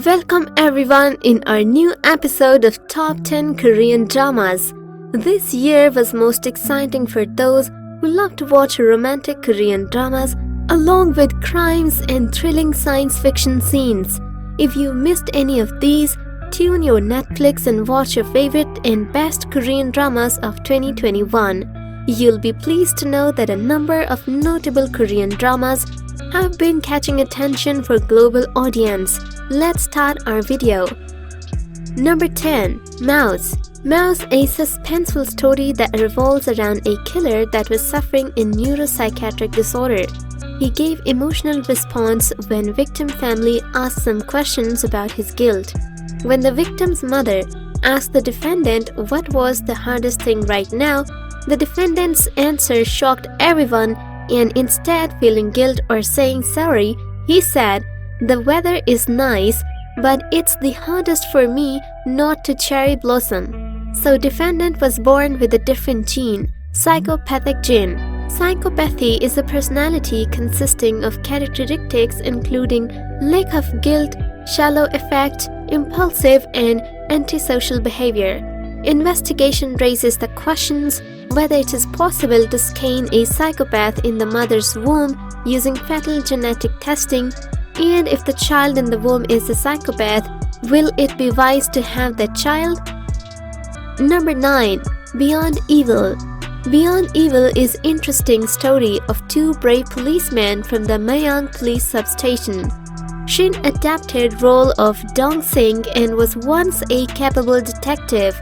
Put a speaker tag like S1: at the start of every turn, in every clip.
S1: Welcome everyone in our new episode of Top 10 Korean Dramas. This year was most exciting for those who love to watch romantic Korean dramas along with crimes and thrilling science fiction scenes. If you missed any of these, tune your Netflix and watch your favorite and best Korean dramas of 2021. You'll be pleased to know that a number of notable Korean dramas have been catching attention for global audience. Let's start our video. Number 10. Mouse. Mouse, a suspenseful story that revolves around a killer that was suffering in neuropsychiatric disorder. He gave emotional response when victim family asked some questions about his guilt. When the victim's mother asked the defendant what was the hardest thing right now, the defendant's answer shocked everyone, and instead feeling guilt or saying sorry, he said, "The weather is nice, but it's the hardest for me not to cherry blossom." So defendant was born with a different gene, psychopathic gene. Psychopathy is a personality consisting of characteristics including lack of guilt, shallow affect, impulsive and antisocial behavior. Investigation raises the questions whether it is possible to scan a psychopath in the mother's womb using fetal genetic testing, and if the child in the womb is a psychopath, will it be wise to have that child? Number 9. Beyond Evil. Beyond Evil is interesting story of two brave policemen from the Mayang police substation. Shin adapted role of Dong Sing and was once a capable detective.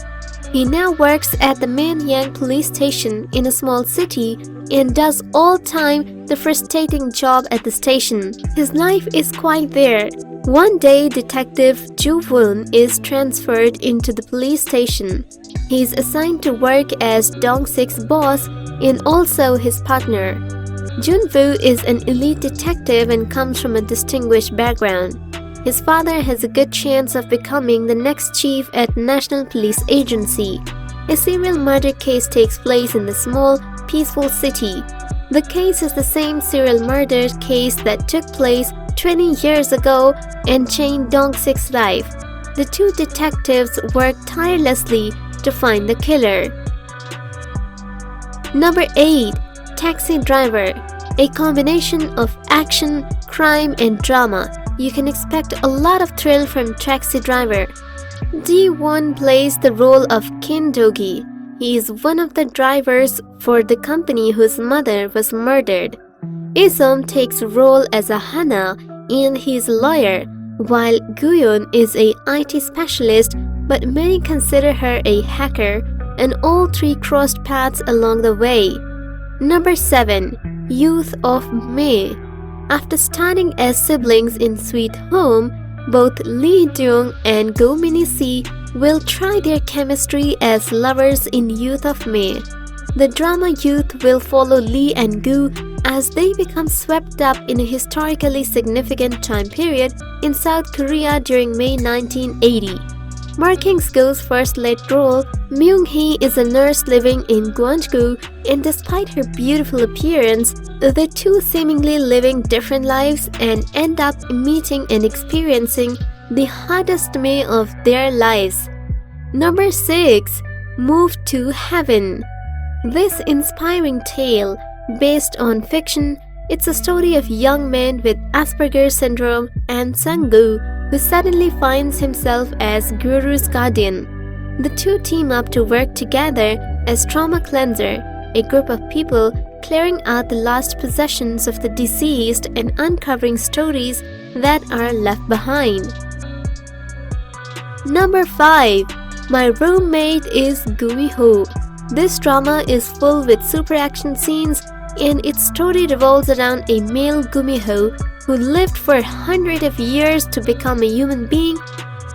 S1: He now works at the Manyang police station in a small city and does all-time the frustrating job at the station. His life is quite there. One day, Detective Ju Woon is transferred into the police station. He is assigned to work as Dong Sik's boss and also his partner. Jun Woo is an elite detective and comes from a distinguished background. His father has a good chance of becoming the next chief at National Police Agency. A serial murder case takes place in the small, peaceful city. The case is the same serial murder case that took place 20 years ago and changed Dong Sik's life. The two detectives work tirelessly to find the killer. Number 8. Taxi Driver. A combination of action, crime and drama. You can expect a lot of thrill from Taxi Driver. Ji-won plays the role of Kim Do-gi. He is one of the drivers for the company whose mother was murdered. Isom takes a role as a Hana and he is a lawyer, while Guyeon is a IT specialist, but many consider her a hacker, and all three crossed paths along the way. Number 7. Youth of May. After starting as siblings in Sweet Home, both Lee Deung and Go Min-si will try their chemistry as lovers in Youth of May. The drama Youth will follow Lee and Gu as they become swept up in a historically significant time period in South Korea during May 1980. Marking Gu's first lead role, Myung-hee is a nurse living in Gwangju, and despite her beautiful appearance, the two seemingly living different lives and end up meeting and experiencing the hottest May of their lives. Number 6. Move to Heaven. This inspiring tale, based on fiction, it's a story of a young man with Asperger's syndrome and Sang-gu, who suddenly finds himself as Guru's guardian. The two team up to work together as trauma cleanser, a group of people clearing out the lost possessions of the deceased and uncovering stories that are left behind. Number 5. My Roommate is Gooey Ho. This drama is full with super action scenes, and its story revolves around a male Gooey Ho who lived for hundreds of years to become a human being,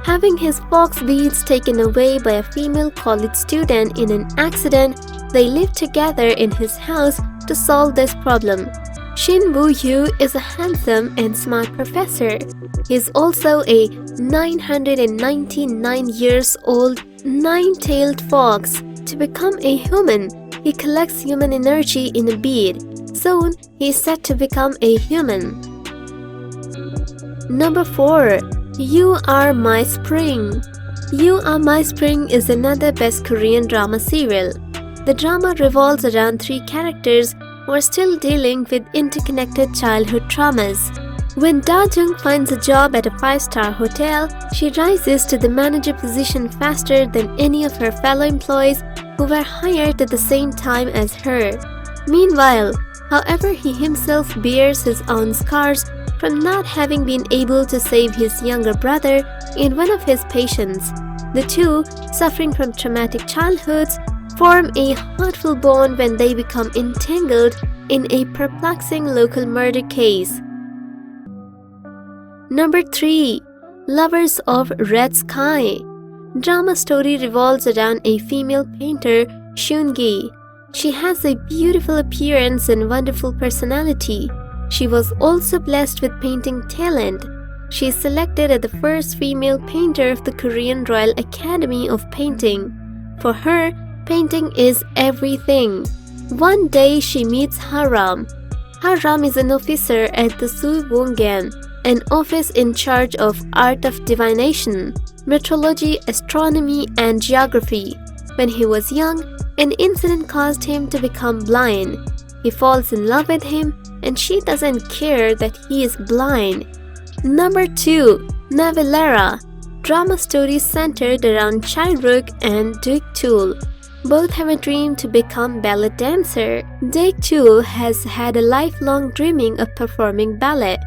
S1: having his fox beads taken away by a female college student in an accident. They live together in his house to solve this problem. Shin Woo-yu is a handsome and smart professor. He is also a 999 years old nine-tailed fox. To become a human, he collects human energy in a bead. Soon, he is set to become a human. Number 4. You Are My Spring. You Are My Spring is another best Korean drama serial. The drama revolves around 3 characters who are still dealing with interconnected childhood traumas. When Da-jung finds a job at a 5-star hotel, she rises to the manager position faster than any of her fellow employees who were hired at the same time as her. Meanwhile, however, he himself bears his own scars from not having been able to save his younger brother in one of his patients. The two, suffering from traumatic childhoods, form a heartful bond when they become entangled in a perplexing local murder case. Number 3. Lovers of Red Sky. Drama story revolves around a female painter, Shun-gi. She has a beautiful appearance and wonderful personality. She was also blessed with painting talent. She is selected as the first female painter of the Korean Royal Academy of Painting. For her, painting is everything. One day she meets Haram. Haram is an officer at the Suwongan, an office in charge of art of divination, meteorology, astronomy, and geography. When he was young, an incident caused him to become blind. He falls in love with him, and she doesn't care that he is blind. Number 2. Navalara. Drama stories centered around Chae-ruk and Deok-chul. Both have a dream to become ballet dancer. Deok-chul has had a lifelong dreaming of performing ballet.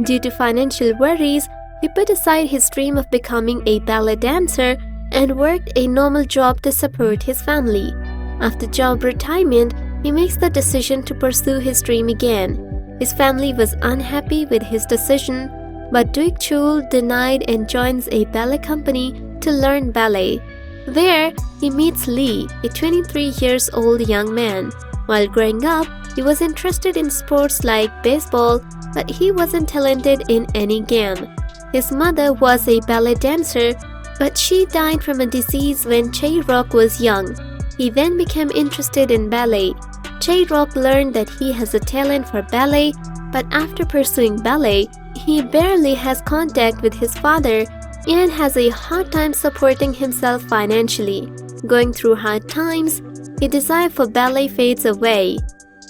S1: Due to financial worries, he put aside his dream of becoming a ballet dancer and worked a normal job to support his family. After job retirement, he makes the decision to pursue his dream again. His family was unhappy with his decision, but Deok-chul denied and joins a ballet company to learn ballet. There, he meets Lee, a 23-year-old young man. While growing up, he was interested in sports like baseball, but he wasn't talented in any game. His mother was a ballet dancer, but she died from a disease when Chae-ruk was young. He then became interested in ballet. Chae-ruk learned that he has a talent for ballet, but after pursuing ballet, he barely has contact with his father and has a hard time supporting himself financially. Going through hard times, his desire for ballet fades away.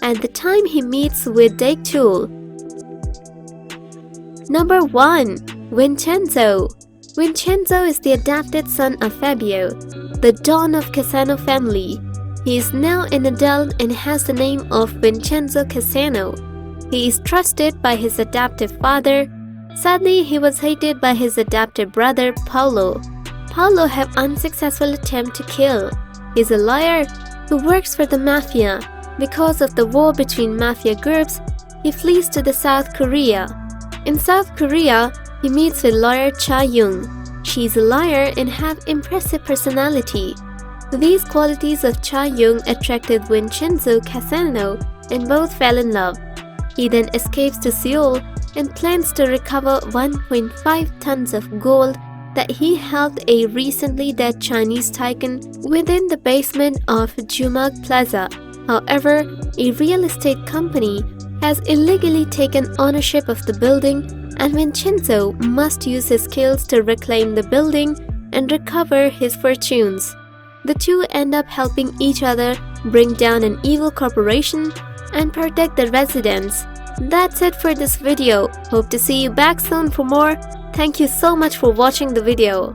S1: At the time he meets with Deok-chul. Number 1. Winchenzo. Winchenzo is the adopted son of Fabio, the Don of Cassano family. He is now an adult and has the name of Winchenzo Cassano. He is trusted by his adoptive father. Sadly, he was hated by his adopted brother, Paulo. Paulo had unsuccessful attempt to kill. He is a lawyer who works for the mafia. Because of the war between mafia groups, he flees to the South Korea. In South Korea, he meets with lawyer Cha Young. She is a lawyer and have impressive personality. These qualities of Cha Young attracted Winchenzo Cassano and both fell in love. He then escapes to Seoul and plans to recover 1.5 tons of gold that he helped a recently dead Chinese tycoon within the basement of Jumag Plaza. However, a real estate company has illegally taken ownership of the building, and Winchenzo must use his skills to reclaim the building and recover his fortunes. The two end up helping each other bring down an evil corporation and protect the residents. That's it for this video. Hope to see you back soon for more. Thank you so much for watching the video.